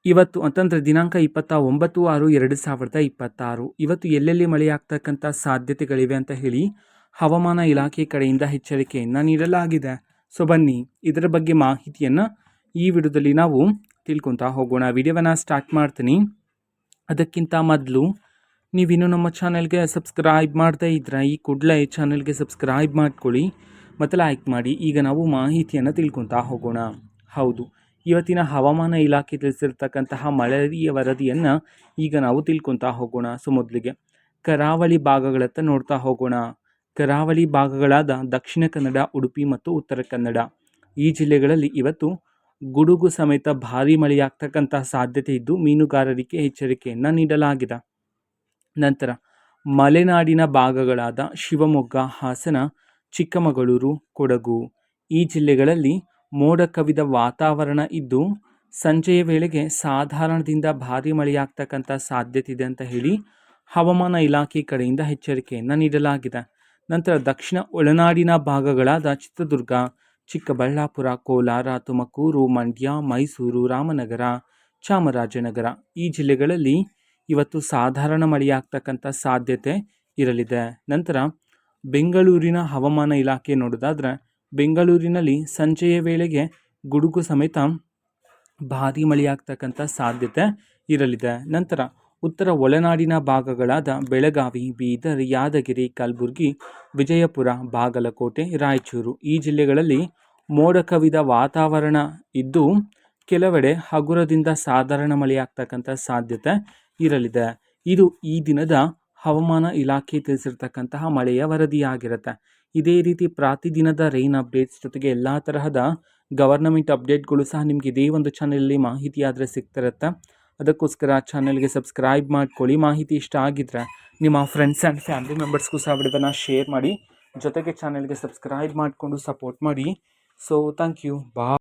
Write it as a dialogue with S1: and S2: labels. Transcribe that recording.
S1: ಇವತ್ತು ಅಂತಂದರೆ ದಿನಾಂಕ 29/6/2026 ಇವತ್ತು ಎಲ್ಲೆಲ್ಲಿ ಮಳೆಯಾಗ್ತಕ್ಕಂಥ ಸಾಧ್ಯತೆಗಳಿವೆ ಅಂತ ಹೇಳಿ ಹವಾಮಾನ ಇಲಾಖೆ ಕಡೆಯಿಂದ ಎಚ್ಚರಿಕೆಯನ್ನು ನೀಡಲಾಗಿದೆ. ಸೊ ಬನ್ನಿ ಇದರ ಬಗ್ಗೆ ಮಾಹಿತಿಯನ್ನು ಈ ವಿಡಿಯೋದಲ್ಲಿ ನಾವು ತಿಳ್ಕೊತಾ ಹೋಗೋಣ. ವಿಡಿಯೋವನ್ನು ಸ್ಟಾರ್ಟ್ ಮಾಡ್ತೀನಿ. ಅದಕ್ಕಿಂತ ಮೊದಲು ನೀವಿನ್ನೂ ನಮ್ಮ ಚಾನೆಲ್ಗೆ ಸಬ್ಸ್ಕ್ರೈಬ್ ಮಾಡದೇ ಇದ್ದರೆ ಈ ಕೂಡಲೇ ಚಾನೆಲ್ಗೆ ಸಬ್ಸ್ಕ್ರೈಬ್ ಮಾಡ್ಕೊಳ್ಳಿ ಮತ್ತು ಲೈಕ್ ಮಾಡಿ. ಈಗ ನಾವು ಮಾಹಿತಿಯನ್ನು ತಿಳ್ಕೊತಾ ಹೋಗೋಣ. ಹೌದು, ಇವತ್ತಿನ ಹವಾಮಾನ ಇಲಾಖೆ ತಿಳಿಸಿರ್ತಕ್ಕಂತಹ ಮಳೆಯ ವರದಿಯನ್ನು ಈಗ ನಾವು ತಿಳ್ಕೊತಾ ಹೋಗೋಣ. ಸೊ ಮೊದಲಿಗೆ ಕರಾವಳಿ ಭಾಗಗಳತ್ತ ನೋಡ್ತಾ ಹೋಗೋಣ. ಕರಾವಳಿ ಭಾಗಗಳಾದ ದಕ್ಷಿಣ ಕನ್ನಡ, ಉಡುಪಿ ಮತ್ತು ಉತ್ತರ ಕನ್ನಡ ಈ ಜಿಲ್ಲೆಗಳಲ್ಲಿ ಇವತ್ತು ಗುಡುಗು ಸಮೇತ ಭಾರೀ ಮಳೆಯಾಗ್ತಕ್ಕಂಥ ಸಾಧ್ಯತೆ ಇದ್ದು ಮೀನುಗಾರರಿಗೆ ಎಚ್ಚರಿಕೆಯನ್ನು ನೀಡಲಾಗಿದೆ. ನಂತರ ಮಲೆನಾಡಿನ ಭಾಗಗಳಾದ ಶಿವಮೊಗ್ಗ, ಹಾಸನ, ಚಿಕ್ಕಮಗಳೂರು, ಕೊಡಗು ಈ ಜಿಲ್ಲೆಗಳಲ್ಲಿ ಮೋಡ ಕವಿದ ವಾತಾವರಣ ಇದ್ದು ಸಂಜೆಯ ವೇಳೆಗೆ ಸಾಧಾರಣದಿಂದ ಭಾರೀ ಮಳೆಯಾಗ್ತಕ್ಕಂಥ ಸಾಧ್ಯತೆ ಇದೆ ಅಂತ ಹೇಳಿ ಹವಾಮಾನ ಇಲಾಖೆ ಕಡೆಯಿಂದ ಎಚ್ಚರಿಕೆಯನ್ನು ನೀಡಲಾಗಿದೆ. ನಂತರ ದಕ್ಷಿಣ ಒಳನಾಡಿನ ಭಾಗಗಳಾದ ಚಿತ್ರದುರ್ಗ, ಚಿಕ್ಕಬಳ್ಳಾಪುರ, ಕೋಲಾರ, ತುಮಕೂರು, ಮಂಡ್ಯ, ಮೈಸೂರು, ರಾಮನಗರ, ಚಾಮರಾಜನಗರ ಈ ಜಿಲ್ಲೆಗಳಲ್ಲಿ ಇವತ್ತು ಸಾಧಾರಣ ಮಳೆಯಾಗ್ತಕ್ಕಂಥ ಸಾಧ್ಯತೆ ಇರಲಿದೆ. ನಂತರ ಬೆಂಗಳೂರಿನ ಹವಾಮಾನ ಇಲಾಖೆ ನೋಡೋದಾದ್ರೆ ಬೆಂಗಳೂರಿನಲ್ಲಿ ಸಂಜೆಯ ವೇಳೆಗೆ ಗುಡುಗು ಸಮೇತ ಭಾರೀ ಮಳೆಯಾಗ್ತಕ್ಕಂಥ ಸಾಧ್ಯತೆ ಇರಲಿದೆ. ನಂತರ ಉತ್ತರ ಒಳನಾಡಿನ ಭಾಗಗಳಾದ ಬೆಳಗಾವಿ, ಬೀದರ್, ಯಾದಗಿರಿ, ಕಲಬುರಗಿ, ವಿಜಯಪುರ, ಬಾಗಲಕೋಟೆ, ರಾಯಚೂರು ಈ ಜಿಲ್ಲೆಗಳಲ್ಲಿ ಮೋಡ ಕವಿದ ವಾತಾವರಣ ಇದ್ದು ಕೆಲವೆಡೆ ಹಗುರದಿಂದ ಸಾಧಾರಣ ಮಳೆಯಾಗ್ತಕ್ಕಂಥ ಸಾಧ್ಯತೆ ಇರಲಿದೆ. ಇದು ಈ ದಿನದ ಹವಾಮಾನ ಇಲಾಖೆ ತಿಳಿಸಿರ್ತಕ್ಕಂತಹ ಮಳೆಯ ವರದಿಯಾಗಿರುತ್ತೆ. ಇದೇ ರೀತಿ ಪ್ರತಿದಿನದ ರೈನ್ ಅಪ್ಡೇಟ್ಸ್ ಜೊತೆಗೆ ಎಲ್ಲ ತರಹದ ಗವರ್ನಮೆಂಟ್ ಅಪ್ಡೇಟ್ಗಳು ಸಹ ನಿಮಗೆ ಇದೇ ಒಂದು ಚಾನಲಲ್ಲಿ ಮಾಹಿತಿ ಆದರೆ ಸಿಗ್ತಿರುತ್ತೆ. ಅದಕ್ಕೋಸ್ಕರ ಚಾನಲ್ಗೆ ಸಬ್ಸ್ಕ್ರೈಬ್ ಮಾಡ್ಕೊಳ್ಳಿ. ಮಾಹಿತಿ ಇಷ್ಟ ಆಗಿದ್ರೆ ನಿಮ್ಮ ಫ್ರೆಂಡ್ಸ್ ಆ್ಯಂಡ್ ಫ್ಯಾಮಿಲಿ ಮೆಂಬರ್ಸ್ಗೂ ಸಹ ವಿಡಿಯೋನ ಶೇರ್ ಮಾಡಿ. ಜೊತೆಗೆ ಚಾನಲ್ಗೆ ಸಬ್ಸ್ಕ್ರೈಬ್ ಮಾಡಿಕೊಂಡು ಸಪೋರ್ಟ್ ಮಾಡಿ. So thank you. ಬಾಯ್.